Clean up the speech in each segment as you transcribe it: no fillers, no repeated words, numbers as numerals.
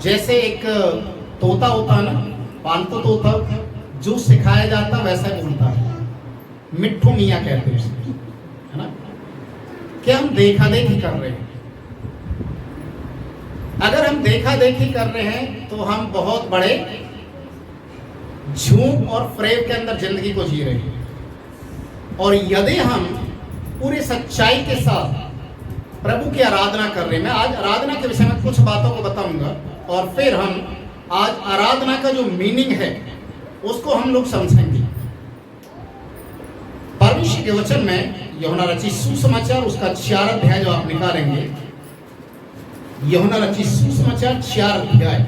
जैसे एक तोता होता है ना, पालतू तोता, जो सिखाया जाता वैसा बोलता है, मिट्ठू मियाँ कहते हैं उसे, है ना। क्या हम देखा देखी कर रहे हैं? अगर हम देखा देखी कर रहे हैं तो हम बहुत बड़े झूठ और फ्रेब के अंदर जिंदगी को जी रहे हैं। और यदि हम पूरी सच्चाई के साथ प्रभु की आराधना कर रहे हैं, मैं आज आराधना के विषय में कुछ बातों को बताऊंगा और फिर हम आज आराधना का जो मीनिंग है उसको हम लोग समझेंगे। परमेश्वर के वचन में यूहन्ना रचित सुसमाचार उसका 4 अध्याय जो आप निकालेंगे, यूहन्ना रचित सुसमाचार 4 अध्याय,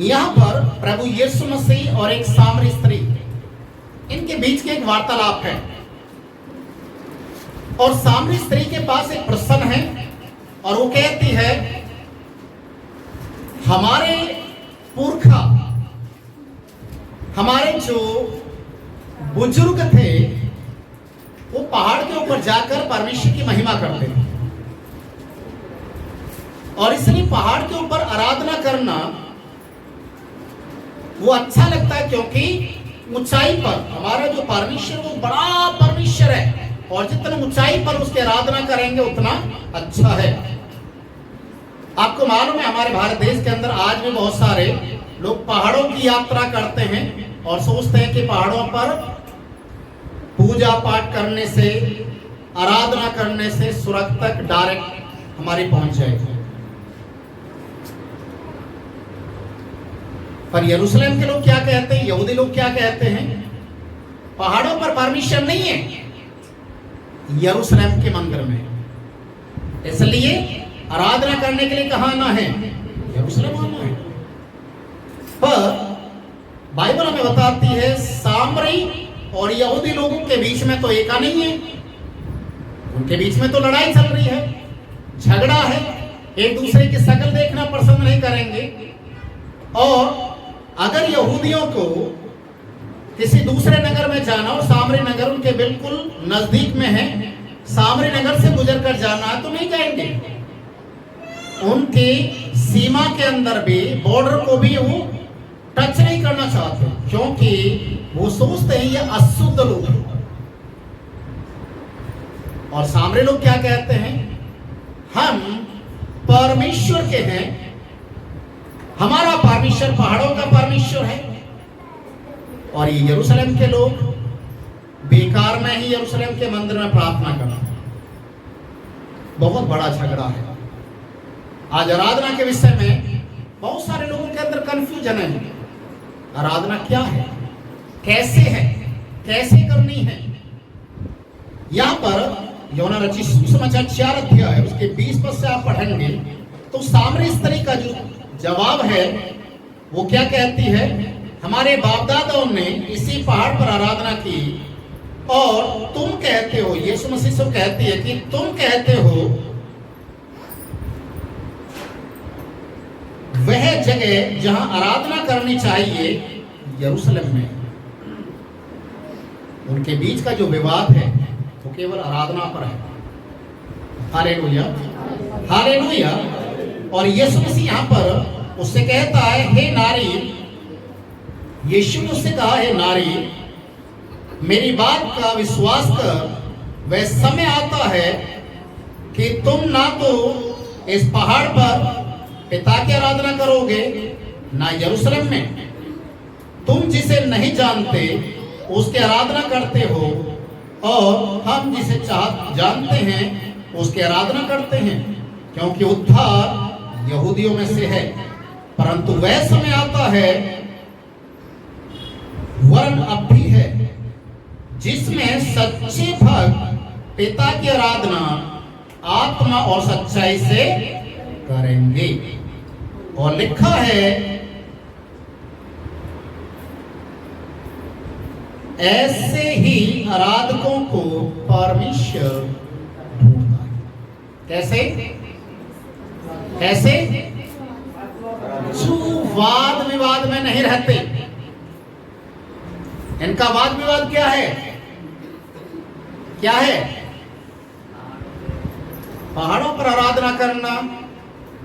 यहां पर प्रभु यीशु मसीह और एक सामरी स्त्री, इनके बीच की एक वार्तालाप है। और सामरी स्त्री के पास एक प्रश्न है और वो कहती है, हमारे पुरखा, हमारे जो बुजुर्ग थे, वो पहाड़ के ऊपर जाकर परमेश्वर की महिमा करते थे। और इसलिए पहाड़ के ऊपर आराधना करना वो अच्छा लगता है, क्योंकि ऊंचाई पर हमारा जो परमेश्वर वो बड़ा परमेश्वर है और जितना ऊंचाई पर उसकी आराधना करेंगे उतना अच्छा है। आपको मालूम है हमारे भारत देश के अंदर आज भी बहुत सारे लोग पहाड़ों की यात्रा करते हैं और सोचते हैं कि पहाड़ों पर पूजा पाठ करने से, आराधना करने से स्वर्ग तक डायरेक्ट हमारी पहुंच जाएगी। पर यरूशलेम के लोग क्या कहते हैं, यहूदी लोग क्या कहते हैं? पहाड़ों पर परमिशन नहीं है, यरूशलेम के मंदिर में, इसलिए आराधना करने के लिए कहां आना है? यरूशलेम आना है। पर बाइबल हमें बताती है सामरी और यहूदी लोगों के बीच में तो एका नहीं है, उनके बीच में तो लड़ाई चल रही है, झगड़ा है, एक दूसरे की शक्ल देखना पसंद नहीं करेंगे। और अगर यहूदियों को किसी दूसरे नगर में जाना और सामरी नगर उनके बिल्कुल नजदीक में है, सामरी नगर से गुजर कर जाना है तो नहीं जाएंगे। उनकी सीमा के अंदर भी, बॉर्डर को भी वो टच नहीं करना चाहते, क्योंकि वो सोचते हैं ये अशुद्ध लोग हैं। और सामरी लोग क्या कहते हैं? हम परमेश्वर के हैं, हमारा परमेश्वर पहाड़ों का परमेश्वर है। और ये यरूशलेम के लोग बेकार में ही यरूशलेम के मंदिर में प्रार्थना करते हैं। बहुत बड़ा झगड़ा है। आज आराधना के विषय में बहुत सारे लोगों के अंदर कंफ्यूजन है। आराधना क्या है, कैसे है, कैसे करनी है? यहां पर यूहन्ना रचित सुसमाचार 4 अध्याय उसके 20 पद से आप पढ़ेंगे तो सामरी स्त्री का जो जवाब है वो क्या कहती है? हमारे बाप दादाओं ने इसी पहाड़ पर आराधना की और तुम कहते हो, यीशु मसीह से कहती है कि तुम कहते हो वह जगह जहां आराधना करनी चाहिए यरूशलेम में। उनके बीच का जो विवाद है वो केवल आराधना पर है। Hallelujah, hallelujah. और यीशु मसीह यहां पर उससे कहता है, हे नारी, यीशु ने उससे कहा, हे नारी, मेरी बात का विश्वास कर, वह समय आता है कि तुम ना तो इस पहाड़ पर पिता की आराधना करोगे ना यरूशलेम में। तुम जिसे नहीं जानते उसकी आराधना करते हो और हम जिसे जानते हैं उसकी आराधना करते हैं, क्योंकि उद्धार यहूदियों में से है। परंतु वह समय आता है, वरन अब भी है, जिसमें सच्चे भक्त पिता की आराधना आत्मा और सच्चाई से करेंगे। और लिखा है, ऐसे ही आराधकों को परमेश्वर ढूंढता है। कैसे? कैसे? जो वाद विवाद में नहीं रहते। इनका वाद विवाद क्या है? क्या है? पहाड़ों पर आराधना करना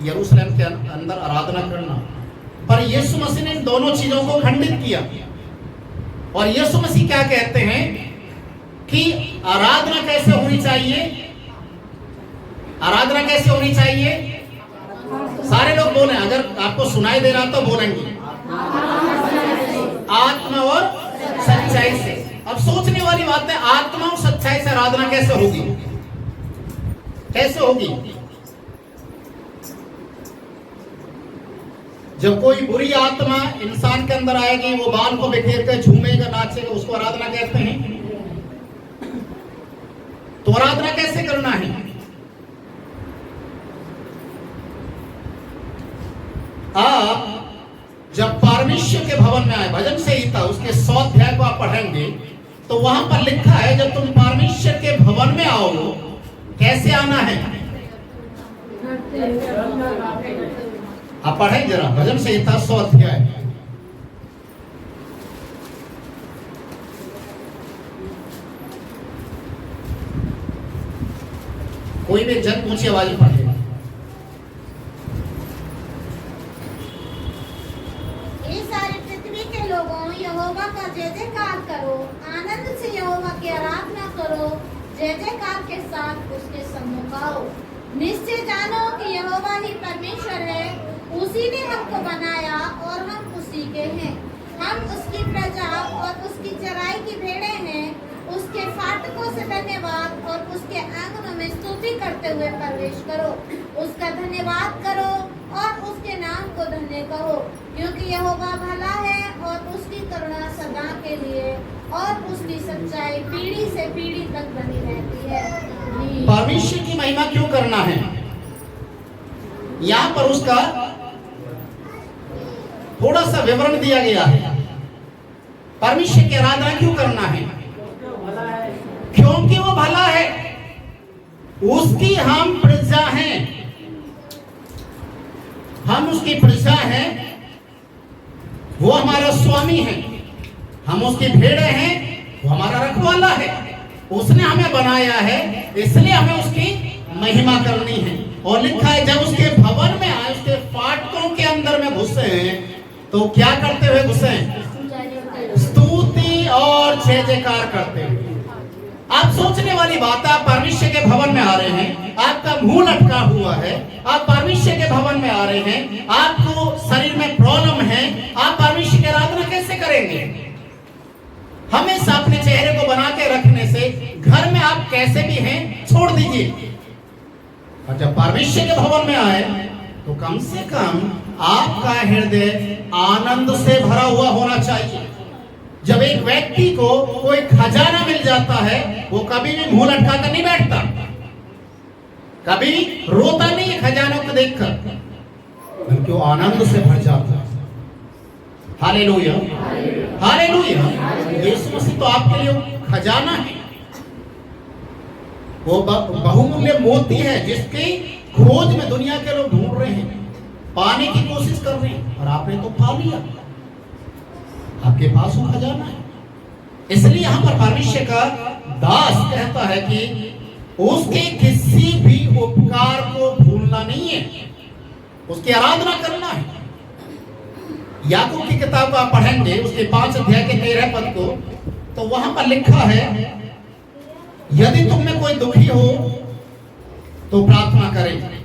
यरूशलेम के अंदर आराधना करना। पर यीशु मसीह ने इन दोनों चीजों को खंडित किया। और यीशु मसीह क्या कहते हैं कि आराधना कैसे होनी चाहिए? आराधना कैसे होनी चाहिए? सारे लोग बोले, अगर आपको सुनाई दे रहा तो बोलेंगे, आत्मा और सच्चाई से। अब सोचने वाली बात है, आत्मा और सच्चाई से आराधना कैसे होगी? कैसे होगी? जब कोई बुरी आत्मा इंसान के अंदर आएगी, वो बाल को बिखेर कर झूमेगा, नाचेगा, उसको आराधना कहते हैं। तो आराधना कैसे करना है? आप जब परमेश्वर के भवन में आए, भजन संहिता उसके 100 अध्याय को आप पढ़ेंगे तो वहां पर लिखा है, जब तुम परमेश्वर के भवन में आओ कैसे आना है? आप पढ़ें जरा भजन संहिता 100 अध्याय। कोई भी जन ऊंची आवाज में पढ़े। यहोवा का जय जयकार करो, आनंद से यहोवा की आराधना करो, जय जयकार के साथ उसके सम्मुख आओ। निश्चय जानो कि यहोवा ही परमेश्वर है, उसी ने हमको बनाया और हम उसी के हैं। हम उसकी प्रजा और उसकी चराई की भेड़ें हैं। उसके फाटकों से धन्यवाद और उसके आंगनों में स्तुति करते हुए प्रवेश करो। उसका धन्यवाद करो और उसके नाम को धन्य कहो, क्योंकि यहोवा भला है और उसकी करुणा सदा के लिए और उसकी सच्चाई पीढ़ी से पीढ़ी तक बनी रहती है। परमेश्वर की महिमा क्यों करना है? यहाँ पर उसका थोड़ा सा विवरण दिया गया है। परमेश्वर की आराधना क्यों करना है? क्योंकि वो भला है, उसकी हम प्रजा हैं, हम उसकी प्रजा हैं, वो हमारा स्वामी है, हम उसकी भेड़े हैं, वो हमारा रखवाला है, उसने हमें बनाया है, इसलिए हमें उसकी महिमा करनी है। और लिखा है, जब उसके भवन में आए, उसके फाटकों के अंदर में घुसे तो क्या करते हुए घुसे? स्तुति और जय जयकार करते हुए। आप सोचने वाली बात है, आप परमेश्वर के भवन में आ रहे हैं, आपका मुंह लटका हुआ है, आप परमेश्वर के भवन में आ रहे हैं, आपको शरीर में प्रॉब्लम है, आप परमेश्वर की आराधना कैसे करेंगे? हमेशा अपने चेहरे को बना के रखने से घर में आप कैसे भी हैं छोड़ दीजिए, और जब परमेश्वर के भवन में आए तो कम से कम आपका हृदय आनंद से भरा हुआ होना चाहिए। जब एक व्यक्ति को कोई खजाना मिल जाता है, वो कभी भी मुंह लटका कर नहीं बैठता, कभी रोता नहीं खजानों को देखकर, बल्कि वो आनंद से भर जाता है। Hallelujah, hallelujah. यीशु मसीह तो आपके लिए खजाना है, वो बहुमूल्य मोती है जिसकी खोज में दुनिया के लोग ढूंढ रहे हैं, पाने की कोशिश कर रहे हैं, और आपने तो पा लिया, आपके पास वो खजाना है। इसलिए यहाँ पर परमेश्वर का दास कहता है कि उसके किसी भी उपकार को भूलना नहीं है, उसकी आराधना करना है। याकूब की किताब को आप पढ़ेंगे, उसके 5 अध्याय के 13 पद को, तो वहां पर लिखा है, यदि तुम में कोई दुखी हो तो प्रार्थना करें।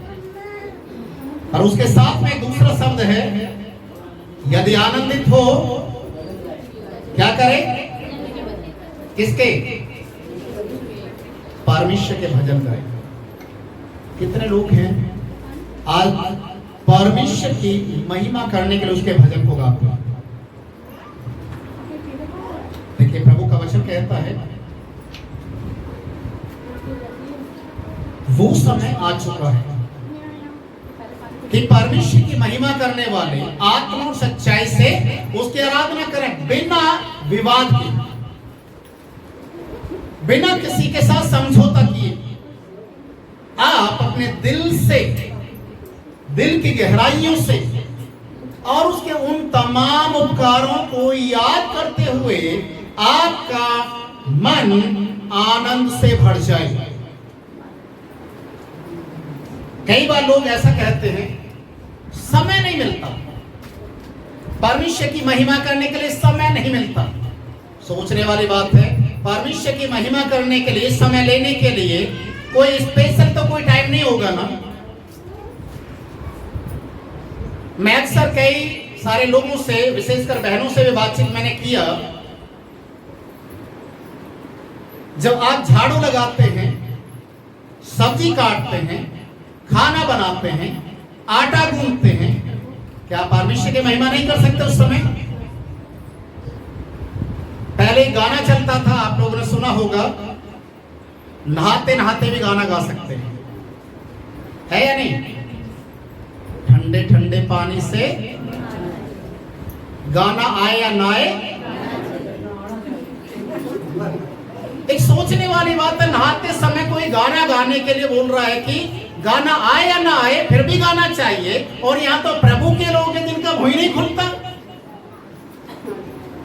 और उसके साथ में दूसरा शब्द है, यदि आनंदित हो क्या करें? किसके? परमेश्वर के भजन करें। कितने लोग हैं आज परमेश्वर की महिमा करने के लिए उसके भजन को गाते हैं? देखिए, प्रभु का वचन कहता है, वो समय आ चुका है कि परमेश्वर की महिमा करने वाले आत्मा और सच्चाई से उसकी आराधना करें, बिना विवाद के, बिना किसी के साथ समझौता किए। आप अपने दिल से, दिल की गहराइयों से और उसके उन तमाम उपकारों को याद करते हुए आपका मन आनंद से भर जाए। कई बार लोग ऐसा कहते हैं, समय नहीं मिलता, परमेश्वर की महिमा करने के लिए समय नहीं मिलता। सोचने वाली बात है, परमेश्वर की महिमा करने के लिए, समय लेने के लिए कोई स्पेशल तो कोई टाइम नहीं होगा ना। मैं अक्सर कई सारे लोगों से, विशेषकर बहनों से भी बातचीत मैंने किया, जब आप झाड़ू लगाते हैं, सब्जी काटते हैं, खाना बनाते हैं, आटा गूंथते हैं, क्या परमेश्वर की महिमा नहीं कर सकते उस समय? पहले गाना चलता था, आप लोगों ने सुना होगा, नहाते नहाते भी गाना गा सकते हैं, है या नहीं? ठंडे ठंडे पानी से गाना आए या ना आए। एक सोचने वाली बात है, नहाते समय कोई गाना गाने के लिए बोल रहा है कि गाना आए या ना आए फिर भी गाना चाहिए, और यहाँ तो प्रभु के लोग हैं जिनका मुंह नहीं खुलता।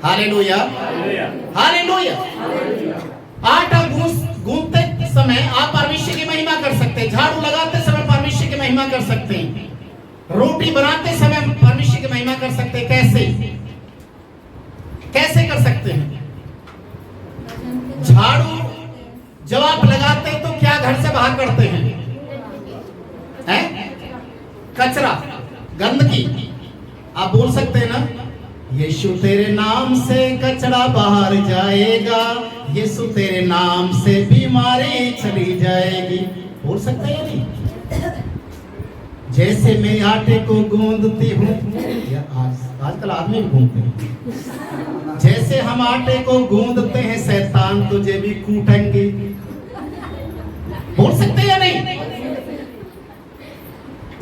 Hallelujah, hallelujah. आटा गूंथते समय आप परमेश्वर की महिमा कर सकते हैं, झाड़ू लगाते समय परमेश्वर की महिमा कर सकते हैं, रोटी बनाते समय परमेश्वर की महिमा कर सकते हैं। कैसे कैसे कर सकते हैं? झाड़ू जब आप लगाते हैं तो क्या घर से बाहर करते हैं? कचरा, गंदगी। आप बोल सकते हैं ना, यीशु तेरे नाम से कचरा बाहर जाएगा, यीशु तेरे नाम से बीमारी चली जाएगी। बोल सकते हैं नहीं? जैसे मैं आटे को गूंदती हूँ, आजकल आदमी भी गूंदते हैं, जैसे हम आटे को गूंदते हैं, शैतान तुझे भी कूटेंगे। बोल सकते हैं या नहीं?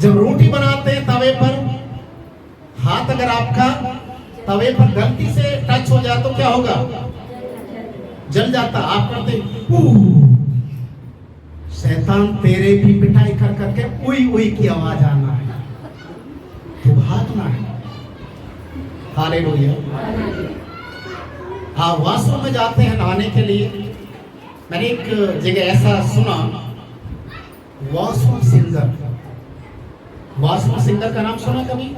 जब रोटी बनाते हैं तवे पर, हाथ अगर आपका तवे पर गलती से टच हो जाए तो क्या होगा? जल जाता। आप करते शैतान तेरे भी पिटाई कर करके उई उई की आवाज आना है, तो भागना है। हालेलुया। हाँ, वॉशरूम में जाते हैं नहाने के लिए। मैंने एक जगह ऐसा सुना, वॉशरूम सिंगर, वॉशरूम सिंगर का नाम सुना कभी?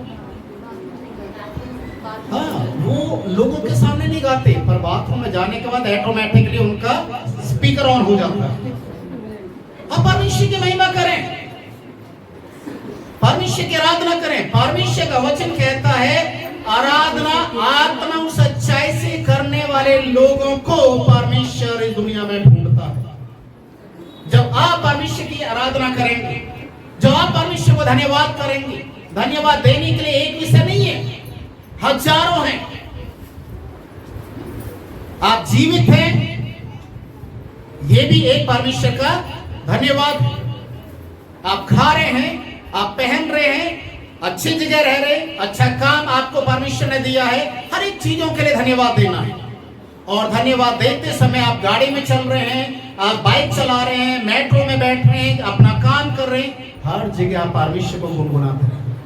हाँ, वो लोगों के सामने नहीं गाते, पर बाथरूम में जाने के बाद ऑटोमेटिकली उनका स्पीकर ऑन हो जाता है। अब परमेश्वर की महिमा करें, परमेश्वर की आराधना करें। परमेश्वर का वचन कहता है, आराधना आत्मा सच्चाई से करने वाले लोगों को परमेश्वर इस दुनिया में ढूंढता है। जब आप परमेश्वर की आराधना करेंगे, जब आप परमेश्वर को धन्यवाद करेंगे, धन्यवाद देने के लिए एक विषय नहीं है, हजारों हैं। आप जीवित हैं, ये भी एक परमेश्वर का धन्यवाद है। आप खा रहे हैं, आप पहन रहे हैं, अच्छी जगह रह रहे, अच्छा काम आपको परमेश्वर ने दिया है, हर एक चीजों के लिए धन्यवाद देना है। और धन्यवाद देते समय आप गाड़ी में चल रहे हैं, आप बाइक चला रहे हैं, मेट्रो में बैठ रहे हैं, अपना काम कर रहे हैं, हर जगह आप परमेश्वर को गुनगुनाते रहिए,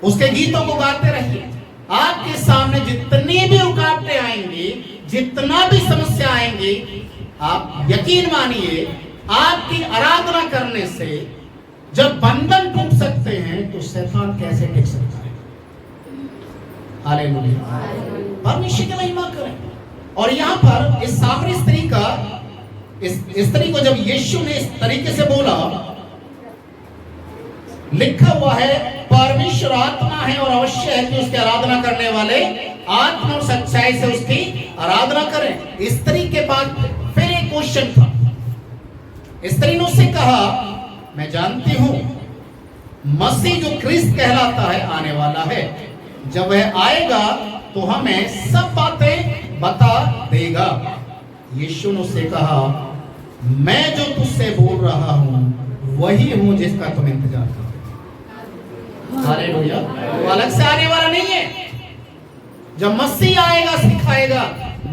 उसके गीतों को गाते रहिए। आपके सामने जितनी भी रुकावटें आएंगी, जितना भी समस्या आएंगी, आप यकीन मानिए, आपकी आराधना करने से जब बंधन टूट सकते हैं तो शैतान कैसे टिक सकता है? हालेलुया। परमेश्वर की महिमा करें। और यहाँ पर इस सामरी स्त्री का, इस स्त्री को जब यीशु ने इस तरीके से बोला, लिखा हुआ है, परमेश्वर आत्मा है और अवश्य है कि उसकी आराधना करने वाले आत्मा और सच्चाई से उसकी आराधना करें। स्त्री के पास फिर एक क्वेश्चन था। स्त्री ने उससे कहा, मैं जानती हूं मसीह जो क्रिस्त कहलाता है आने वाला है, जब वह आएगा तो हमें सब बातें बता देगा। यीशु ने उससे कहा, मैं जो तुझसे बोल रहा हूं वही हूं जिसका तुम इंतजार करो। हालेलुया। वो अलग से आने वाला नहीं है। जब मसीह आएगा सिखाएगा,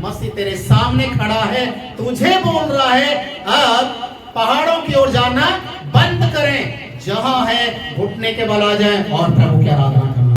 मसीह तेरे सामने खड़ा है, तुझे बोल रहा है, अब पहाड़ों की ओर जाना बंद करें, जहां है घुटने के बल आ जाएं और प्रभु की आराधना